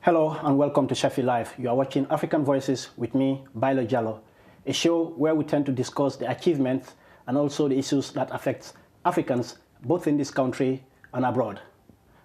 Hello and welcome to Sheffield Live. You are watching African Voices with me, Bailo Jallo, a show where we tend to discuss the achievements and also the issues that affect Africans both in this country and abroad.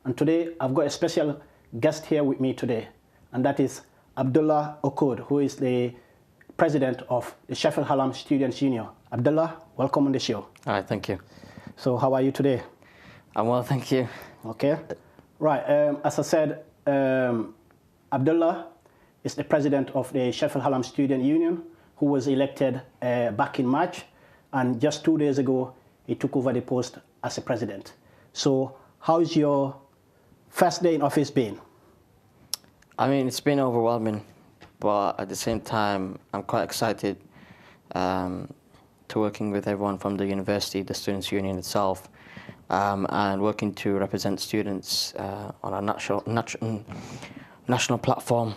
And today I've got a special guest here with me today, and that is Abdullah Okoud, who is the president of the Sheffield Halam Students Union. Abdullah, welcome on the show. All right, thank you. So how are you today? I'm well, thank you. Okay. Right, as I said, Abdullah is the president of the Sheffield Halam Student Union, who was elected back in March, and just 2 days ago, he took over the post as a president. So how's your first day in office been? I mean, it's been overwhelming, but at the same time, I'm quite excited to working with everyone from the university, the Students' Union itself, and working to represent students on a national platform,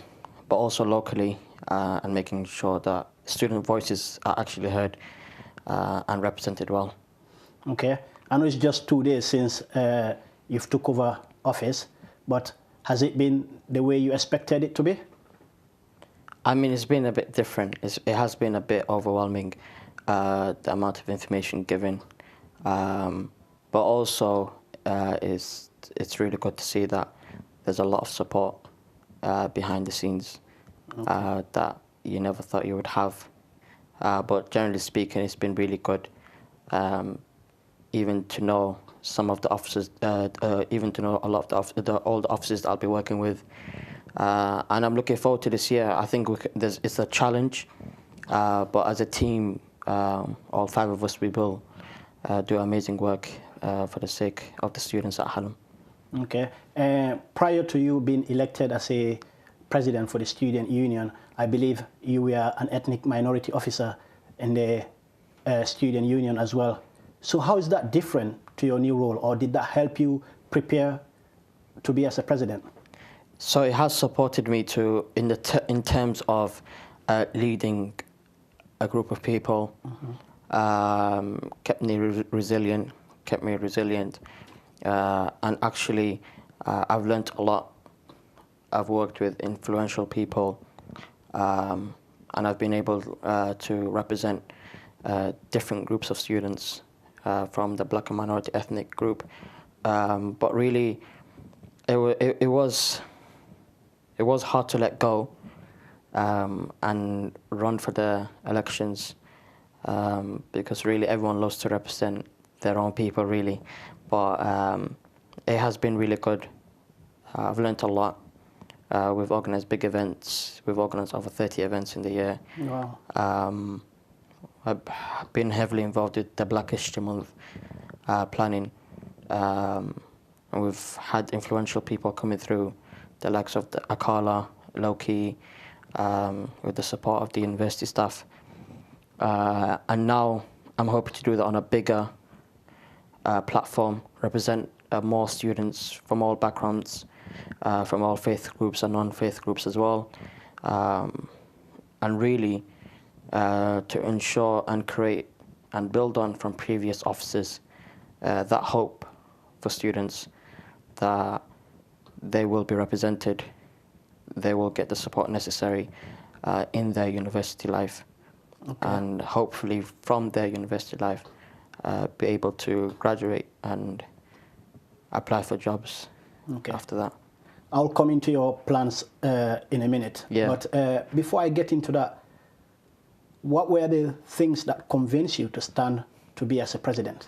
but also locally, and making sure that student voices are actually heard and represented well. Okay, I know it's just 2 days since you've took over office, but has it been the way you expected it to be? I mean, it's been a bit different. It has been a bit overwhelming, the amount of information given, but also it's really good to see that there's a lot of support behind the scenes, okay, that you never thought you would have. But generally speaking, it's been really good, even to know some of the officers, even to know a lot of all the officers that I'll be working with. And I'm looking forward to this year. I think it's a challenge, but as a team, all 5 of us, we will do amazing work for the sake of the students at Halam. Okay. Prior to you being elected as a president for the student union, I believe you were an ethnic minority officer in the student union as well. So how is that different to your new role, or did that help you prepare to be as a president? So it has supported me in terms of leading a group of people, kept me resilient, and actually I've learned a lot. I've worked with influential people, and I've been able to represent different groups of students from the black and minority ethnic group. But really, it was hard to let go and run for the elections, because really everyone loves to represent their own people, really. But it has been really good. I've learned a lot. We've organised big events. We've organised over 30 events in the year. Wow. I've been heavily involved with the Black History Month planning. And we've had influential people coming through, the likes of the Akala, Loki, with the support of the university staff. And now I'm hoping to do that on a bigger platform, represent more students from all backgrounds, from all faith groups and non-faith groups as well, and really to ensure and create and build on from previous officers that hope for students that they will be represented, they will get the support necessary in their university life, okay, and hopefully from their university life be able to graduate and apply for jobs, okay, after that. I'll come into your plans in a minute. Yeah. But before I get into that, what were the things that convinced you to stand to be as a president?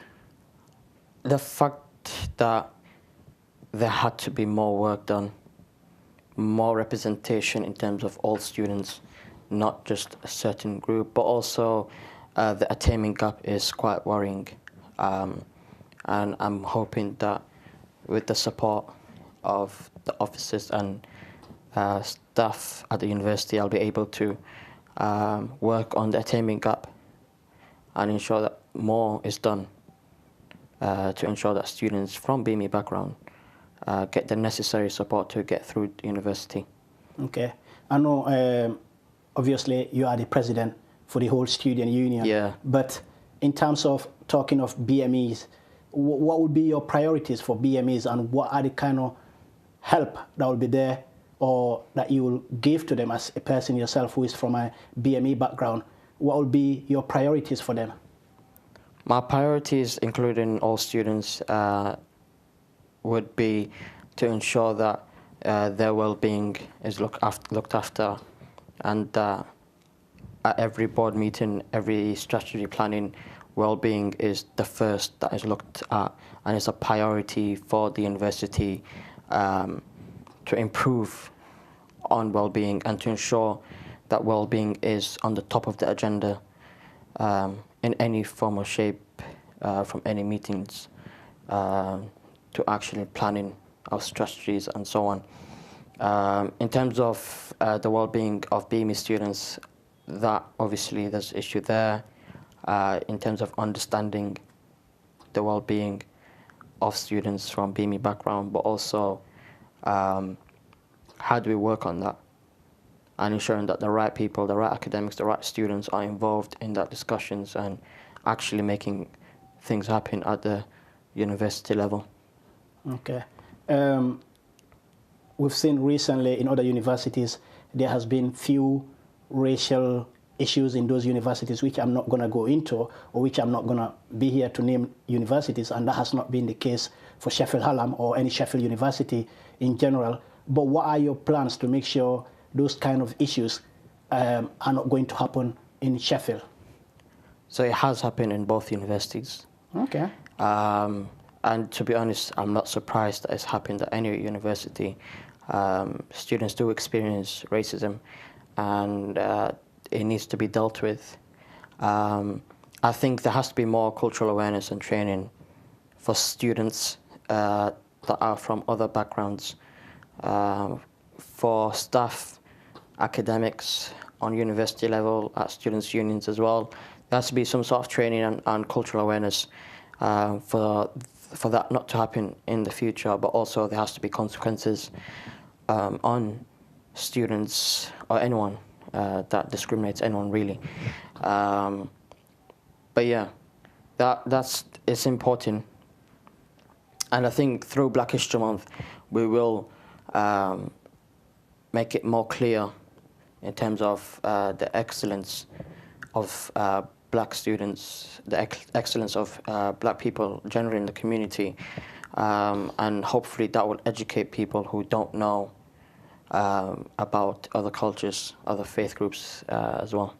The fact that there had to be more work done, more representation in terms of all students, not just a certain group, but also the attainment gap is quite worrying. And I'm hoping that with the support of the officers and staff at the university, I'll be able to work on the attainment gap and ensure that more is done to ensure that students from BME background get the necessary support to get through university. Okay. I know, obviously, you are the president for the whole student union. Yeah. But in terms of talking of BMEs, what would be your priorities for BMEs, and what are the kind of help that will be there or that you will give to them as a person yourself who is from a BME background? What will be your priorities for them? My priorities, including all students, would be to ensure that their well-being is looked after, and at every board meeting, every strategy planning, well-being is the first that is looked at, and it's a priority for the university to improve on well-being and to ensure that well-being is on the top of the agenda in any form or shape, from any meetings to actually planning our strategies and so on. In terms of the well-being of BME students, that obviously there's an issue there in terms of understanding the well-being of students from BME background, but also how do we work on that and ensuring that the right people, the right academics, the right students are involved in that discussions and actually making things happen at the university level. Okay. We've seen recently in other universities there has been few racial issues in those universities, which I'm not going to go into, or which I'm not going to be here to name universities, and that has not been the case for Sheffield Hallam or any Sheffield University in general. But what are your plans to make sure those kind of issues are not going to happen in Sheffield? So it has happened in both universities. Okay. And to be honest, I'm not surprised that it's happened at any university. Students do experience racism, and it needs to be dealt with. I think there has to be more cultural awareness and training for students that are from other backgrounds, for staff, academics on university level, at students' unions as well. There has to be some sort of training and cultural awareness for that not to happen in the future, but also there has to be consequences on students or anyone that discriminates anyone really. But yeah, it's important, and I think through Black History Month we will make it more clear in terms of the excellence of black students, the excellence of black people generally in the community, and hopefully that will educate people who don't know about other cultures, other faith groups as well.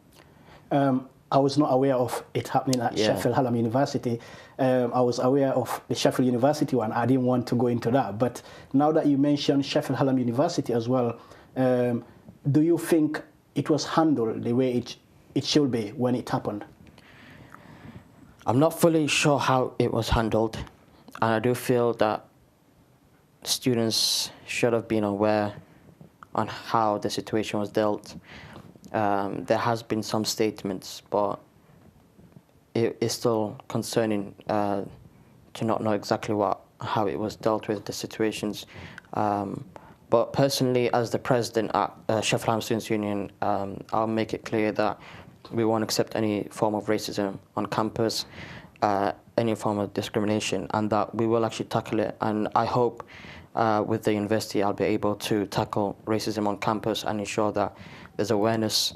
I was not aware of it happening at Sheffield Hallam University. I was aware of the Sheffield University one. I didn't want to go into that. But now that you mentioned Sheffield Hallam University as well, do you think it was handled the way it should be when it happened? I'm not fully sure how it was handled, and I do feel that students should have been aware on how the situation was dealt. There has been some statements, but it is still concerning to not know exactly how it was dealt with, the situations. But personally, as the president at Sheffield Hallam Students' Union, I'll make it clear that we won't accept any form of racism on campus, any form of discrimination, and that we will actually tackle it. And I hope with the university I'll be able to tackle racism on campus and ensure that there's awareness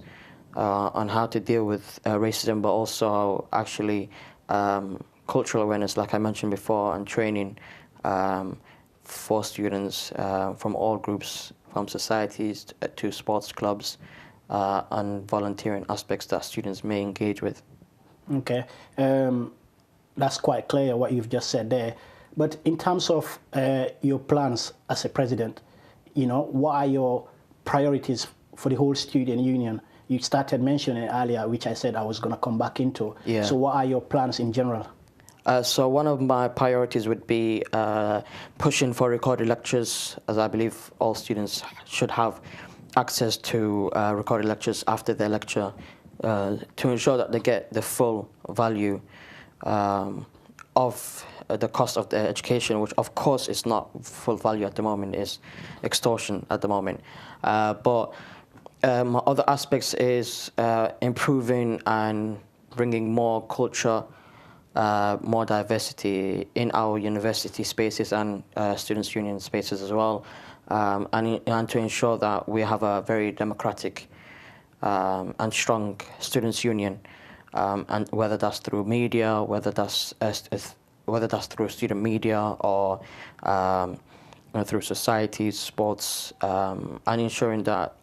on how to deal with racism, but also actually cultural awareness, like I mentioned before, and training for students from all groups, from societies to sports clubs, and volunteering aspects that students may engage with. Okay, that's quite clear what you've just said there. But in terms of your plans as a president, what are your priorities for the whole student union? You started mentioning earlier, which I said I was going to come back into. Yeah. So what are your plans in general? So one of my priorities would be pushing for recorded lectures, as I believe all students should have access to recorded lectures after their lecture, to ensure that they get the full value of the cost of their education, which of course is not full value at the moment, is extortion at the moment. But other aspects is improving and bringing more culture, more diversity in our university spaces and students' union spaces as well. and to ensure that we have a very democratic and strong students' union, and whether that's through media, whether that's through student media or through societies, sports, and ensuring that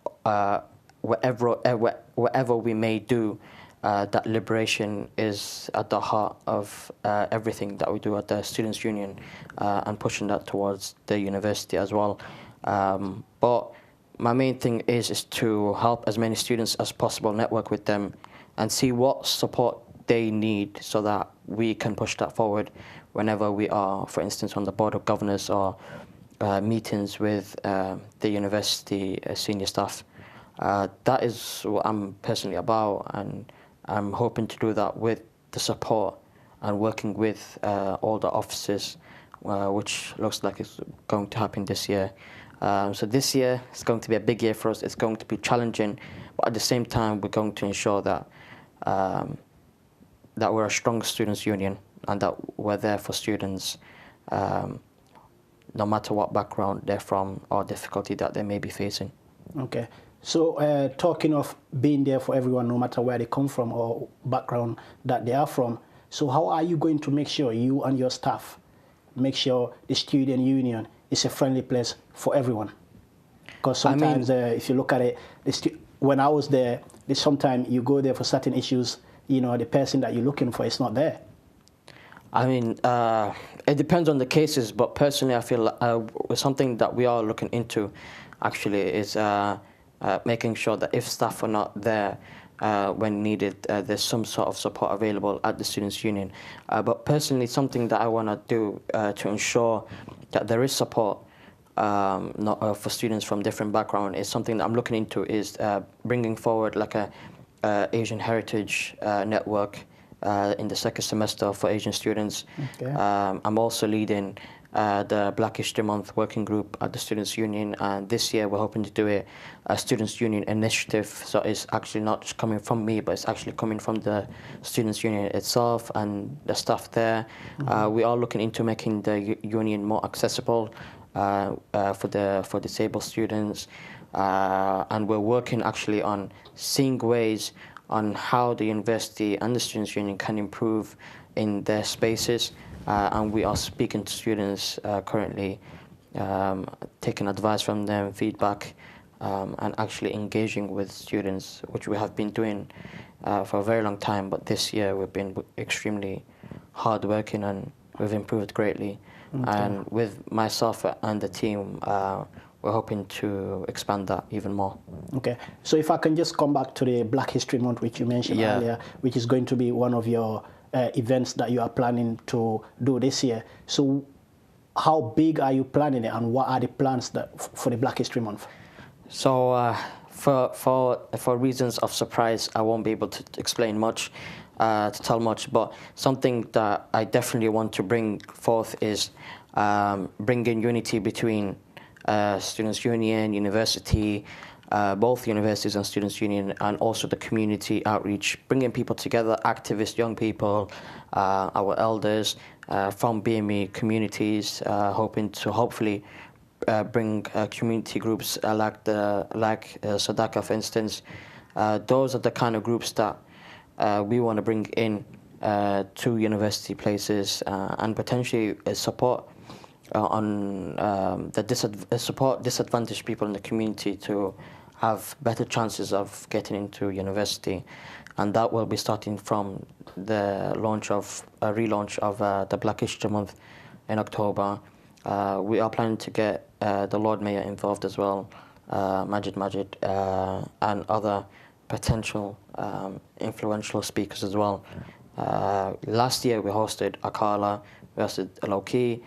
whatever we may do, that liberation is at the heart of everything that we do at the Students' Union, and pushing that towards the university as well. But my main thing is to help as many students as possible, network with them, and see what support they need so that we can push that forward whenever we are, for instance, on the board of governors or meetings with the university senior staff. That is what I'm personally about, and I'm hoping to do that with the support and working with all the officers, which looks like it's going to happen this year. So this year is going to be a big year for us. It's going to be challenging, but at the same time, we're going to ensure that that we're a strong students' union and that we're there for students, no matter what background they're from or difficulty that they may be facing. Okay. So talking of being there for everyone, no matter where they come from or background that they are from, so how are you going to make sure you and your staff make sure the student union is a friendly place for everyone? Because sometimes, if you look at it, when I was there, sometimes you go there for certain issues, you know, the person that you're looking for is not there. I mean, it depends on the cases, but personally, I feel something that we are looking into, actually, is making sure that if staff are not there when needed, there's some sort of support available at the Students' Union. But personally, something that I want to do to ensure that there is support for students from different backgrounds is something that I'm looking into, is bringing forward like a Asian Heritage Network in the second semester for Asian students. Okay. I'm also leading the Black History Month working group at the Students' Union, and this year we're hoping to do a Students' Union initiative. So it's actually not just coming from me, but it's actually coming from the Students' Union itself and the staff there. Mm-hmm. We are looking into making the union more accessible for disabled students, and we're working actually on seeing ways on how the university and the Students' Union can improve in their spaces. And we are speaking to students currently, taking advice from them, feedback, and actually engaging with students, which we have been doing for a very long time. But this year we've been extremely hardworking and we've improved greatly. Okay. And with myself and the team, we're hoping to expand that even more. Okay, so if I can just come back to the Black History Month, which you mentioned earlier, which is going to be one of your events that you are planning to do this year. So how big are you planning it, and what are the plans for the Black History Month? So for reasons of surprise, I won't be able to explain much, to tell much, but something that I definitely want to bring forth is bringing unity between Students' Union, university, both universities and Students' Union, and also the community outreach, bringing people together, activists, young people, our elders from BME communities, hoping to hopefully bring community groups like Sadaka, for instance. Those are the kind of groups that we want to bring in to university places and potentially support support disadvantaged people in the community to have better chances of getting into university. And that will be starting from the relaunch of the Black History Month in October. We are planning to get the Lord Mayor involved as well, Majid, and other potential influential speakers as well. Last year we hosted Akala, we hosted Low-Key,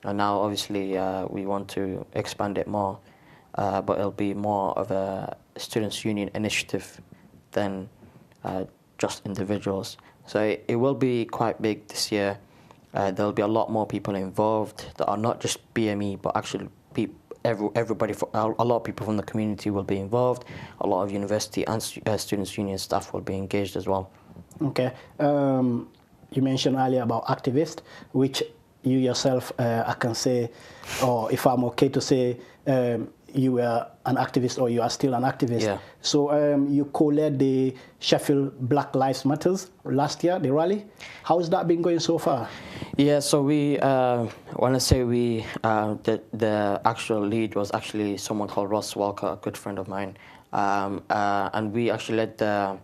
and now obviously we want to expand it more, but it'll be more of a Students' Union initiative than just individuals. So it will be quite big this year. There'll be a lot more people involved that are not just BME, but actually everybody, a lot of people from the community will be involved. A lot of university and Students' Union staff will be engaged as well. Okay. You mentioned earlier about activists, which you yourself, I can say, or if I'm okay to say, you were an activist or you are still an activist. Yeah. So you co-led the Sheffield Black Lives Matters last year, the rally. How has that been going so far? Yeah, so we, when I say we, the actual lead was actually someone called Ross Walker, a good friend of mine. And we actually led the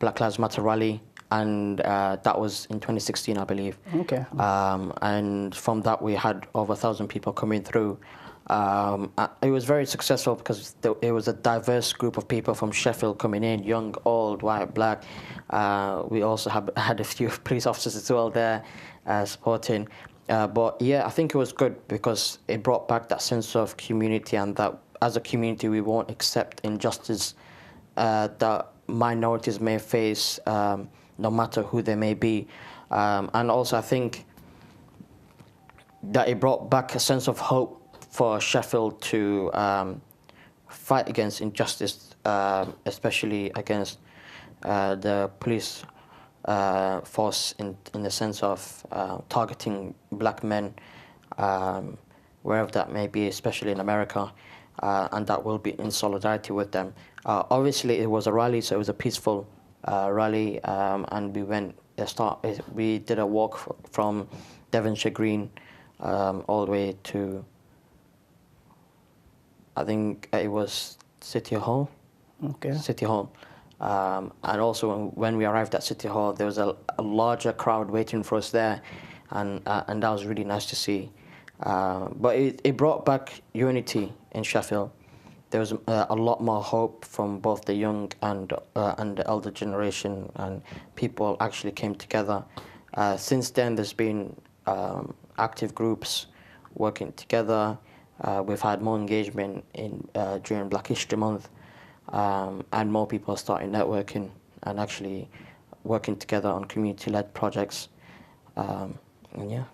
Black Lives Matter rally, and that was in 2016, I believe. Okay. And from that, we had over 1,000 people coming through. It was very successful because it was a diverse group of people from Sheffield coming in, young, old, white, black. We also had a few police officers as well there supporting. But yeah, I think it was good because it brought back that sense of community, and that as a community we won't accept injustice that minorities may face, no matter who they may be. And also I think that it brought back a sense of hope for Sheffield to fight against injustice, especially against the police force in the sense of targeting black men, wherever that may be, especially in America, and that will be in solidarity with them. Obviously, it was a rally, so it was a peaceful rally, and we did a walk from Devonshire Green all the way to, I think it was City Hall. Okay. City Hall. And also when we arrived at City Hall, there was a larger crowd waiting for us there, and that was really nice to see. But it brought back unity in Sheffield. There was a lot more hope from both the young and the elder generation, and people actually came together. Since then, there's been active groups working together. We've had more engagement during Black History Month, and more people are starting networking and actually working together on community-led projects. And yeah.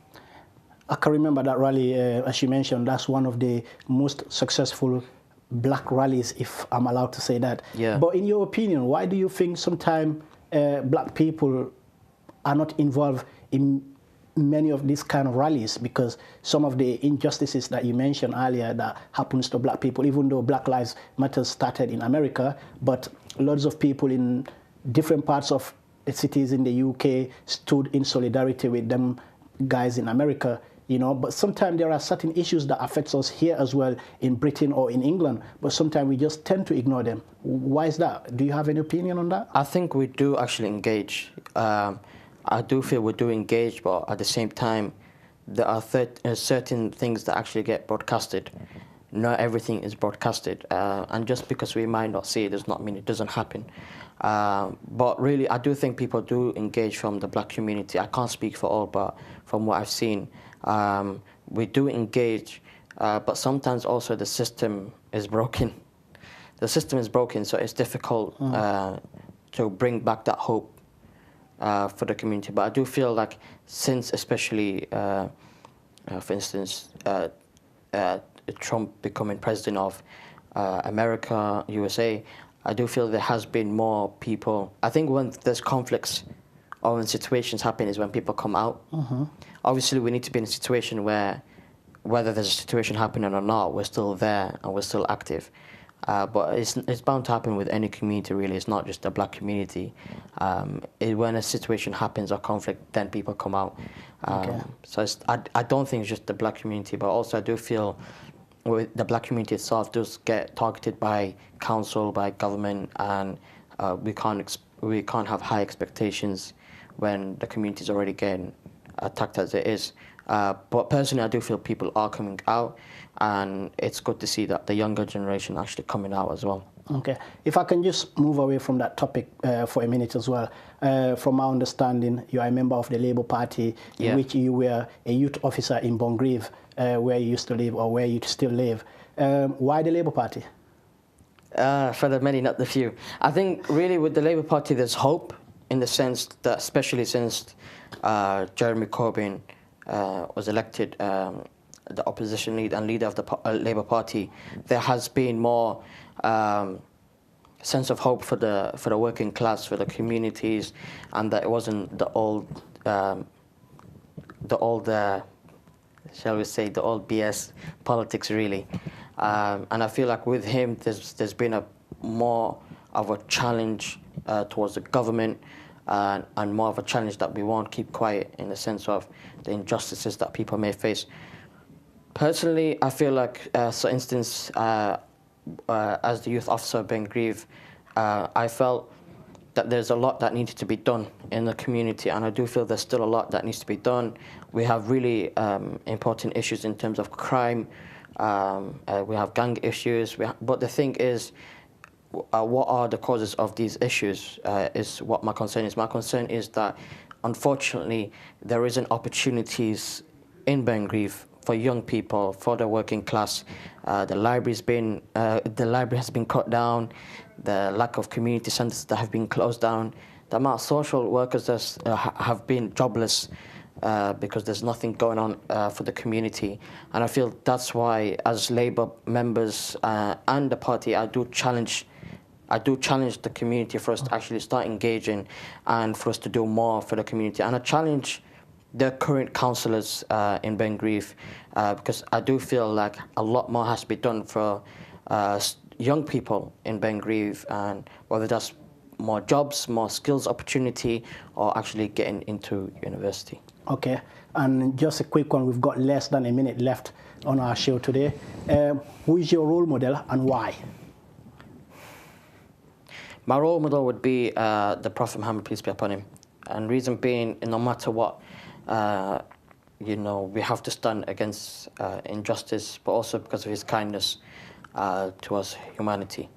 I can remember that rally, as you mentioned, that's one of the most successful black rallies, if I'm allowed to say that. Yeah. But in your opinion, why do you think sometimes black people are not involved in many of these kind of rallies? Because some of the injustices that you mentioned earlier that happens to black people, even though Black Lives Matter started in America, but lots of people in different parts of cities in the UK stood in solidarity with them guys in America, you know. But sometimes there are certain issues that affects us here as well in Britain or in England, but sometimes we just tend to ignore them. Why is that? Do you have any opinion on that? I think we do actually engage. I do feel we do engage, but at the same time, there are certain things that actually get broadcasted. Not everything is broadcasted, and just because we might not see it does not mean it doesn't happen. But really, I do think people do engage from the black community. I can't speak for all, but from what I've seen, we do engage, but sometimes also the system is broken. The system is broken, so it's difficult to bring back that hope for the community. But I do feel like since especially, for instance, Trump becoming president of America, USA, I do feel there has been more people. I think when there's conflicts or when situations happen is when people come out. Obviously, we need to be in a situation where, whether there's a situation happening or not, we're still there and we're still active. But it's bound to happen with any community, really. It's not just the black community. When a situation happens or conflict, then people come out. Okay. So I don't think it's just the black community, but also I do feel the black community itself does get targeted by council, by government, and we can't have high expectations when the community is already getting attacked as it is. But personally, I do feel people are coming out, and it's good to see that the younger generation actually coming out as well. Okay. If I can just move away from that topic for a minute as well. From my understanding, you are a member of the Labour Party, in which you were a youth officer in Bungrieve, where you used to live, or where you still live. Why the Labour Party? For the many, not the few. I think really with the Labour Party, there's hope in the sense that, especially since Jeremy Corbyn was elected the opposition leader and leader of the Labour Party, there has been more sense of hope for the working class, for the communities, and that it wasn't the old shall we say, the old BS politics, really. And I feel like with him, there's been a more of a challenge towards the government, and more of a challenge that we won't keep quiet in the sense of the injustices that people may face. Personally, I feel like, for instance, as the youth officer of Ben Grieve, I felt that there's a lot that needed to be done in the community, and I do feel there's still a lot that needs to be done. We have really important issues in terms of crime. We have gang issues. But the thing is, what are the causes of these issues is what my concern is. My concern is that, unfortunately, there isn't opportunities in Ben Grieve for young people, for the working class. The library has been cut down. The lack of community centres that have been closed down. The amount of social workers that have been jobless because there's nothing going on for the community. And I feel that's why, as Labour members and the party, I do challenge the community for us to actually start engaging and for us to do more for the community. And I challenge the current councillors in Ben Grieve because I do feel like a lot more has to be done for young people in Ben Grieve, and whether that's more jobs, more skills opportunity, or actually getting into university. Okay, and just a quick one, we've got less than a minute left on our show today. Who is your role model and why? My role model would be the Prophet Muhammad, peace be upon him. And reason being, no matter what, we have to stand against injustice, but also because of his kindness towards humanity.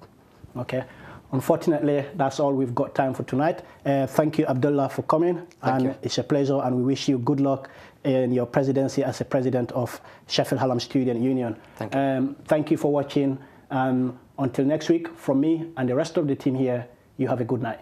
Okay. Unfortunately, that's all we've got time for tonight. Thank you, Abdullah, for coming. Thank you. It's a pleasure, and we wish you good luck in your presidency as a president of Sheffield Hallam Student Union. Thank you. Thank you for watching. Until next week, from me and the rest of the team here, you have a good night.